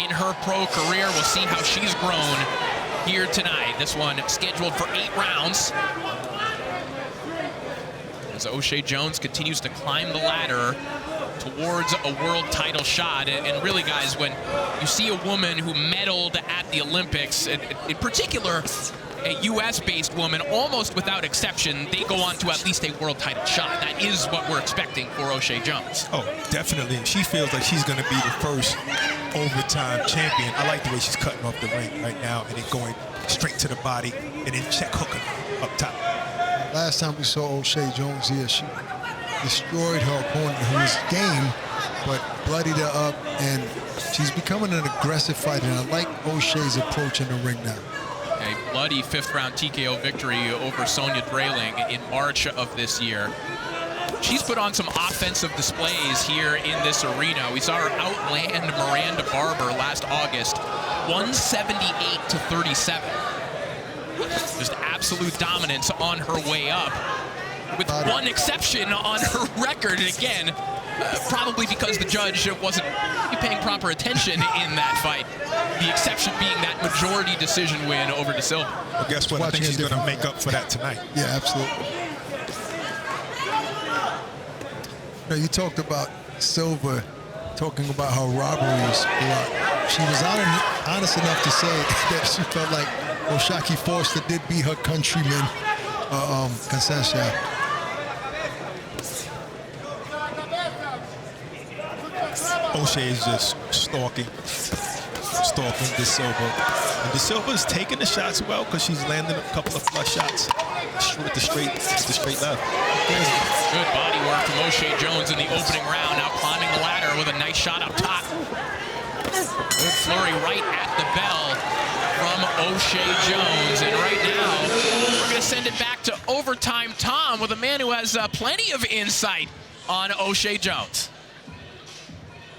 in her pro career. We'll see how she's grown here tonight. This one scheduled for 8 rounds. As Oshae Jones continues to climb the ladder towards a world title shot. And really, guys, when you see a woman who medaled at the Olympics, in particular, a U.S.-based woman, almost without exception, they go on to at least a world title shot. That is what we're expecting for Oshae Jones. Oh, definitely. She feels like she's going to be the first overtime champion. I like the way she's cutting off the ring right now and then going straight to the body and then check hooking up top. Last time we saw Oshae Jones here, she destroyed her opponent who was game, but bloodied her up, and she's becoming an aggressive fighter. And I like O'Shea's approach in the ring now. A bloody 5th round TKO victory over Sonia Drayling in March of this year. She's put on some offensive displays here in this arena. We saw her outland Miranda Barber last August, 178 to 37. Just absolute dominance on her way up, with one exception on her record. And again, probably because the judge wasn't paying proper attention in that fight. The exception being that majority decision win over De Silva. Well, guess what? I think she's going to make up for that tonight. Yeah, absolutely. Now, you talked about Silva talking about her robberies. She was honest enough to say that she felt like O'Shae Foster did beat her countryman, Concession. Oshae is just stalking De Silva. And De Silva's taking the shots well because she's landing a couple of flush shots with the straight left. Good body work from Oshae Jones in the opening round. Now climbing the ladder with a nice shot up top. Good flurry right at the bell from Oshae Jones. And right now, we're going to send it back to Overtime Tom with a man who has plenty of insight on Oshae Jones.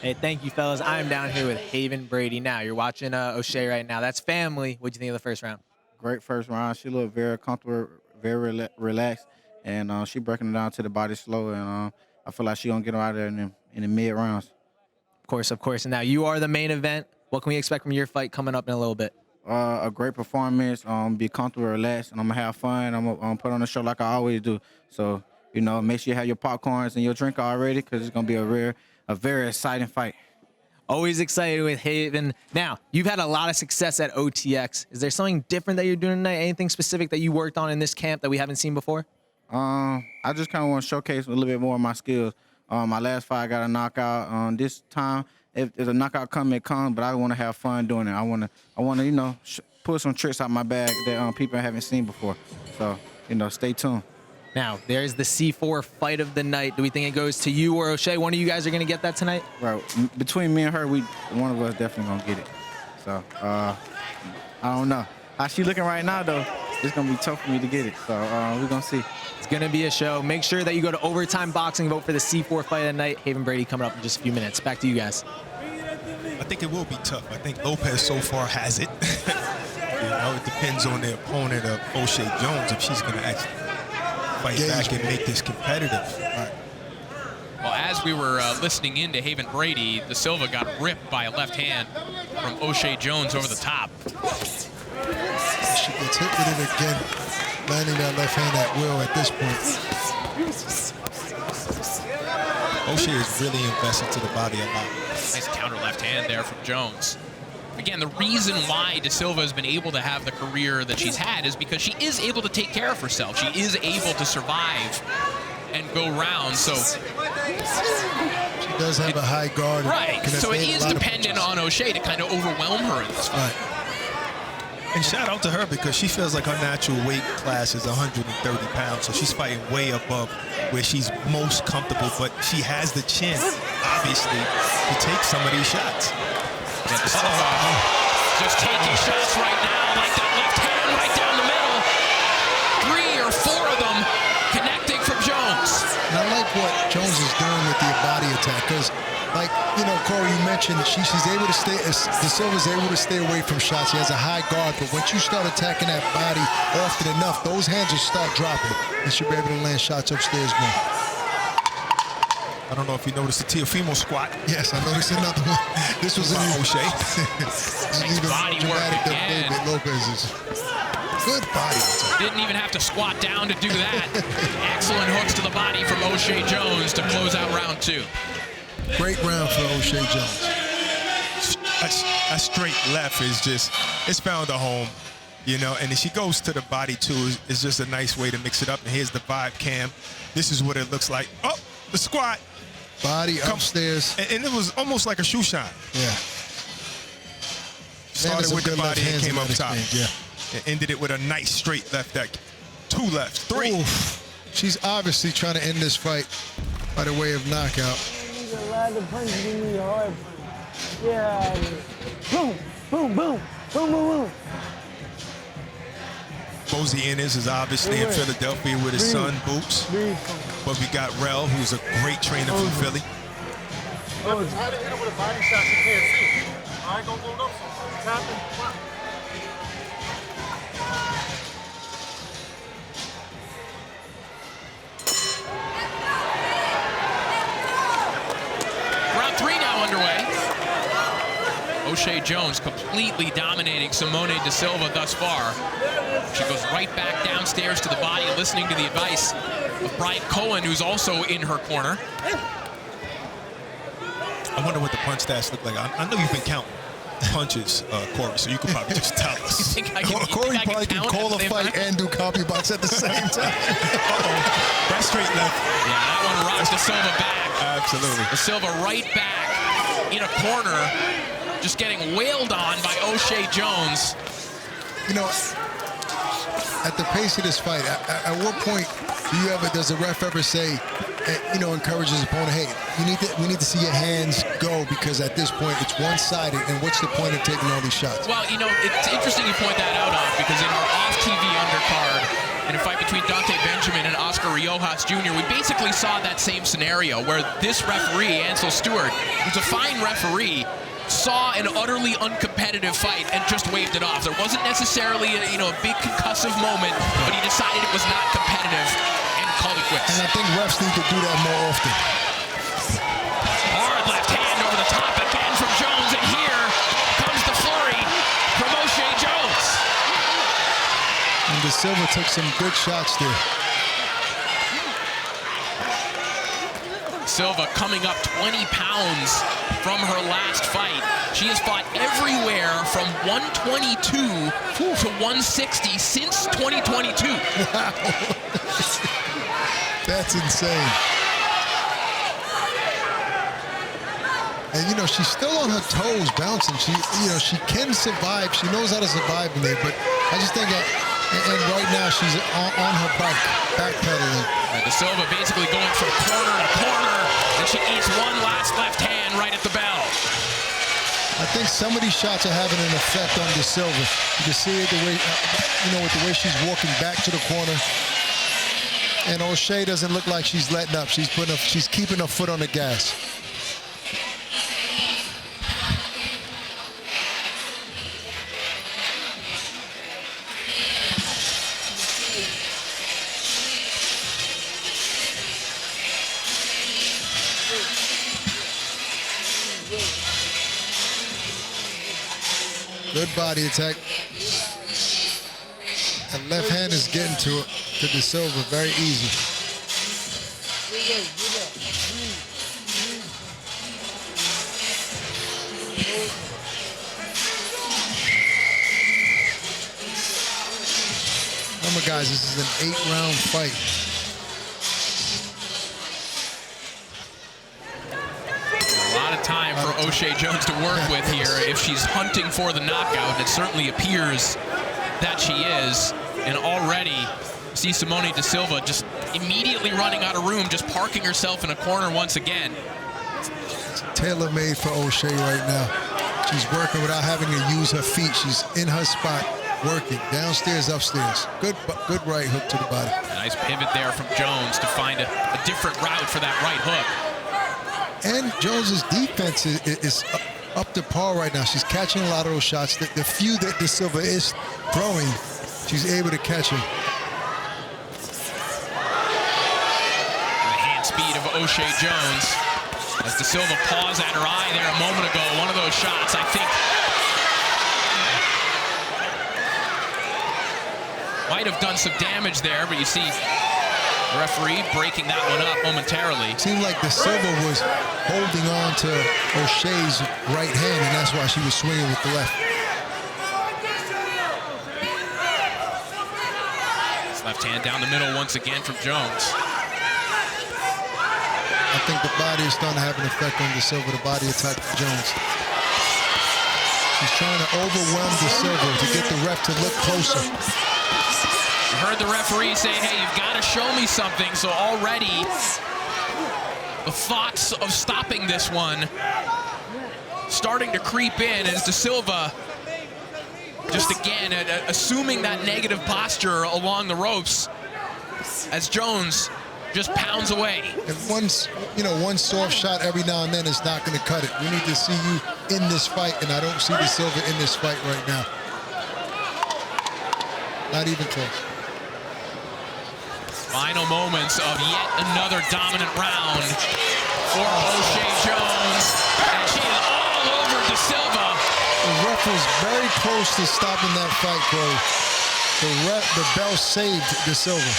Hey, thank you, fellas. I'm down here with Haven Brady. Now, you're watching Oshae right now. That's family. What'd you think of the first round? Great first round. She looked very comfortable, very relaxed, and she breaking it down to the body slow, and I feel like she gonna get her out of there in the mid rounds. Of course. And now you are the main event. What can we expect from your fight coming up in a little bit? A great performance, be comfortable, relaxed, and I'm gonna have fun. I'm gonna put on the show like I always do. So, you know, make sure you have your popcorns and your drink already, because it's gonna be a very exciting fight. Always excited with Haven. Now, you've had a lot of success at OTX. Is there something different that you're doing tonight? Anything specific that you worked on in this camp that we haven't seen before? I just kind of want to showcase a little bit more of my skills. My last fight, I got a knockout. This time, if there's a knockout come, it comes, but I want to have fun doing it. I want to, you know, pull some tricks out my bag that people haven't seen before. So, you know, stay tuned. Now, there's the C4 fight of the night. Do we think it goes to you or Oshae? One of you guys are going to get that tonight? Right. Between me and her, one of us definitely going to get it. So, I don't know. How she looking right now, though, it's going to be tough for me to get it. So, we're going to see. It's going to be a show. Make sure that you go to Overtime Boxing, vote for the C4 fight of the night. Haven Brady coming up in just a few minutes. Back to you guys. I think it will be tough. I think Lopez so far has it. You know, it depends on the opponent of Oshae Jones if she's going to actually fight back and make this competitive. Right. Well, as we were listening in to Haven Brady, De Silva got ripped by a left hand from Oshae Jones over the top. She gets hit with it again, landing that left hand at will at this point. Oshae is really invested to the body a lot. Nice counter left hand there from Jones. Again, the reason why De Silva has been able to have the career that she's had is because she is able to take care of herself. She is able to survive and go round. So she does have a high guard. Right. So it is dependent on Oshae to kind of overwhelm her in this fight. Right. And shout out to her because she feels like her natural weight class is 130 pounds. So she's fighting way above where she's most comfortable. But she has the chin, obviously, to take some of these shots. Yeah, De Silva just taking shots right now, like that left hand right down the middle. 3 or 4 of them connecting from Jones. And I like what Jones is doing with the body attack, because, like, you know, Corey, you mentioned she's able to stay, De Silva's able to stay away from shots. He has a high guard, but once you start attacking that body often enough, those hands will start dropping, and she'll be able to land shots upstairs more. I don't know if you noticed the Teofimo squat. Yes, I noticed another one. This was an O'Shea. This is even body more work dramatic than again. David Lopez's. Good body attack. Didn't even have to squat down to do that. Excellent hooks to the body from Oshae Jones to close out round 2. Great round for Oshae Jones. A straight left is just, it's found a home, you know, and then she goes to the body too. It's just a nice way to mix it up. And here's the vibe cam. This is what it looks like. Oh, the squat. Body upstairs. And it was almost like a shoe shine. Yeah. Started with the body and came up top. Yeah. And ended it with a nice straight left deck. 2 lefts, 3. Oof. She's obviously trying to end this fight by the way of knockout. Yeah. Boom, boom, boom, boom, boom, boom. Mosey Innes is obviously in Philadelphia with his son, Boots. But we got Rel, who's a great trainer from Philly. How to hit him with a body shot you can't see. I ain't gonna go no tapping. Round 3 now underway. Oshae Jones completely dominating Simone de Silva thus far. She goes right back downstairs to the body, listening to the advice of Brian Cohen, who's also in her corner. I wonder what the punch stats look like. I know you've been counting punches, Corey, so you could probably just tell us. You think I can, Corey you think I probably can count call at a the same fight time? and do copy box at the same time. That straight left. Yeah, that one rocks De Silva back. Absolutely. De Silva right back in a corner, just getting wailed on by Oshae Jones. You know, at the pace of this fight, at what point does the ref ever say, you know, encourage his opponent, hey, we need to see your hands go, because at this point it's one-sided, and what's the point of taking all these shots? Well, you know, it's interesting you point that out, because in our off-TV undercard, in a fight between Dante Benjamin and Oscar Riojas Jr., we basically saw that same scenario where this referee, Ansel Stewart, who's a fine referee, saw an utterly uncompetitive fight and just waved it off. There wasn't necessarily a big concussive moment, but he decided it was not competitive and called it quits. And I think refs need to do that more often. Hard left hand over the top again from Jones, and here comes the flurry from Oshae Jones. And De Silva took some good shots there. Silva coming up 20 pounds from her last fight. She has fought everywhere from 122 to 160 since 2022. Wow. That's insane. And, you know, she's still on her toes bouncing. She can survive. She knows how to survive in there. But I just think that, and right now she's on her bike, backpedaling. De Silva basically going from corner to corner, and she eats one last left hand right at the bell. I think some of these shots are having an effect on De Silva. You can see it the way, with the way she's walking back to the corner. And Oshae doesn't look like she's letting up. She's keeping her foot on the gas. Good body attack. That left hand is getting to De Silva very easy. Remember, guys, this is an 8-round fight. A lot of time for Oshae Jones to work with here if she's hunting for the knockout, and it certainly appears that she is. And already see Simone de Silva just immediately running out of room, just parking herself in a corner once again. Tailor-made for Oshae right now. She's working without having to use her feet. She's in her spot, working downstairs, upstairs. Good right hook to the body. A nice pivot there from Jones to find a different route for that right hook. And Jones's defense is up to par right now. She's catching a lot of those shots. The few that De Silva is throwing, she's able to catch them. The hand speed of Oshae Jones. As De Silva paused at her eye there a moment ago, one of those shots, I think, might have done some damage there, but you see the referee breaking that one up momentarily. Seemed like De Silva was holding on to Oshae's right hand, and that's why she was swinging with the left. His left hand down the middle once again from Jones. I think the body is starting to have an effect on De Silva, the body attack of Jones. She's trying to overwhelm De Silva to get the ref to look closer. You heard the referee say, hey, you've got to show me something. So already the thoughts of stopping this one starting to creep in as De Silva just again assuming that negative posture along the ropes as Jones just pounds away. And one soft shot every now and then is not going to cut it. We need to see you in this fight, and I don't see De Silva in this fight right now. Not even close. Final moments of yet another dominant round for Oshae Jones. And she is all over De Silva. The ref was very close to stopping that fight, Corey. The bell saved De Silva.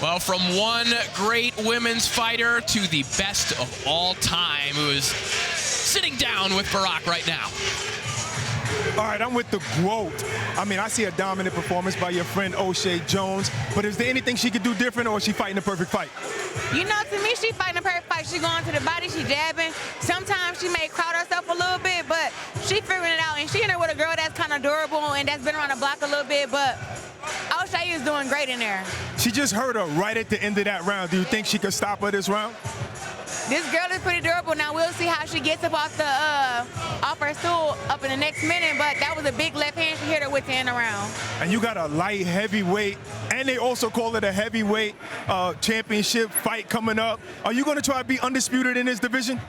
Well, from one great women's fighter to the best of all time, who is sitting down with Barack right now. All right, I'm with the GOAT. I mean, I see a dominant performance by your friend Oshae Jones, but is there anything she could do different, or is she fighting a perfect fight? You know, to me, she fighting a perfect fight. She going to the body, she jabbing. Sometimes she may crowd herself a little bit, but she figuring it out. And she in there with a girl that's kind of durable and that's been around the block a little bit, but Oshae is doing great in there. She just hurt her right at the end of that round. Do you think she could stop her this round? This girl is pretty durable. Now we'll see how she gets up off her stool up in the next minute, but that was a big left hand she hit her with to end the round. And you got a light heavyweight, and they also call it a heavyweight championship fight coming up. Are you going to try to be undisputed in this division?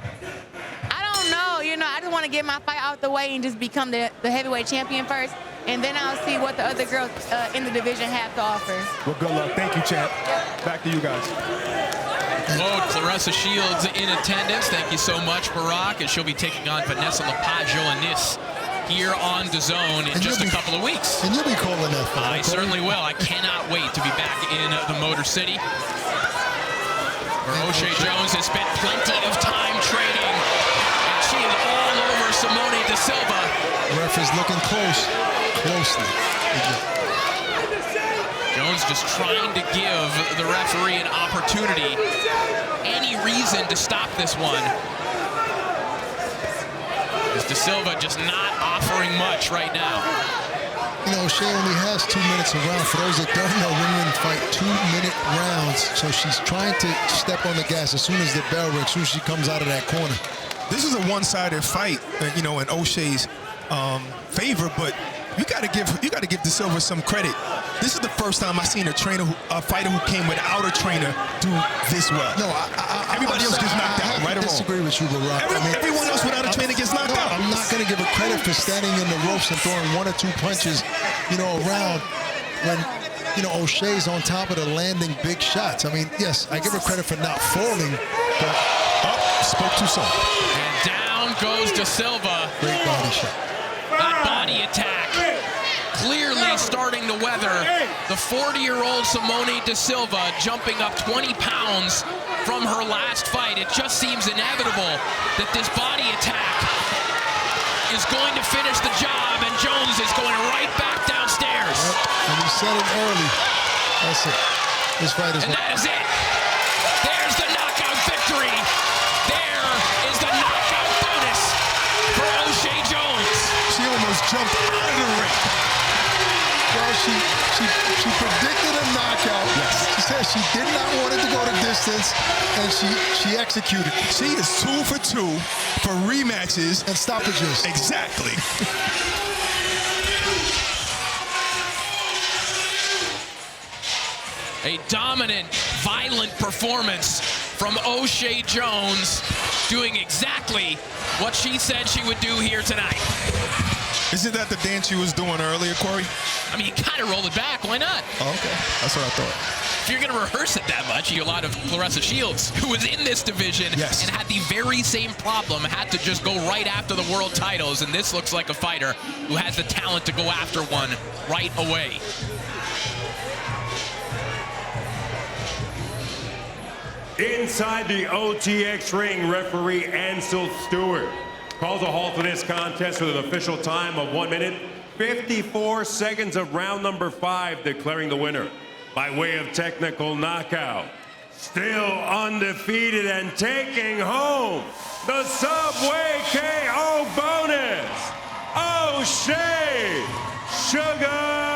I don't know. You know, I just want to get my fight out the way and just become the heavyweight champion first, and then I'll see what the other girls in the division have to offer. Well, good luck. Thank you, champ. Back to you guys. Oh, Clarissa Shields in attendance. Thank you so much, Barack. And she'll be taking on Vanessa Lapaggio-Anis here on DAZN in just a couple of weeks. And you'll be calling that fight. I certainly will. I cannot wait to be back in the Motor City, where Oshae Jones has spent plenty of time training. And she is all over Simone De Silva. Ref is looking closely. Jones just trying to give the referee an opportunity, any reason to stop this one. As De Silva just not offering much right now. You know, Oshae only has 2 minutes a round. For those that don't know, women fight 2-minute rounds. So she's trying to step on the gas as soon as the bell rings, as soon as she comes out of that corner. This is a one-sided fight, you know, in Oshae's favor, but you got to give De Silva some credit. This is the first time I've seen a fighter who came without a trainer do this well. No, everybody else gets knocked out, right or wrong? I disagree with you, Barack. Everyone else without a trainer gets knocked out. I'm not going to give her credit for standing in the ropes and throwing 1 or 2 punches, you know, around when, you know, Oshae's on top of the landing big shots. I mean, yes, I give her credit for not falling, but spoke too soon. And down goes De Silva. Great body shot. That body attack clearly starting to weather the 40-year-old Simone De Silva, jumping up 20 pounds from her last fight. It just seems inevitable that this body attack is going to finish the job, and Jones is going right back downstairs. Yep. And he said it early. That's it. This fight is. And that is it. There's the knockout victory. There is the knockout bonus for Oshae Jones. She almost jumped out of the ring. Well, she predicted a knockout. Yes. She said she did not want it to go the distance, and she executed. She is 2 for 2 for rematches and stoppages. Exactly. A dominant, violent performance from Oshae Jones, doing exactly what she said she would do here tonight. Isn't that the dance you was doing earlier, Corey? I mean, you kind of roll it back. Why not? Oh, okay. That's what I thought. If you're going to rehearse it that much, you a lot of Clarissa Shields, who was in this division Yes. and had the very same problem, had to just go right after the world titles. And this looks like a fighter who has the talent to go after one right away. Inside the OTX ring, referee Ansel Stewart calls a halt to this contest with an official time of 1 minute, 54 seconds of round number 5, declaring the winner by way of technical knockout. Still undefeated and taking home the Subway KO bonus, Oshae Sugar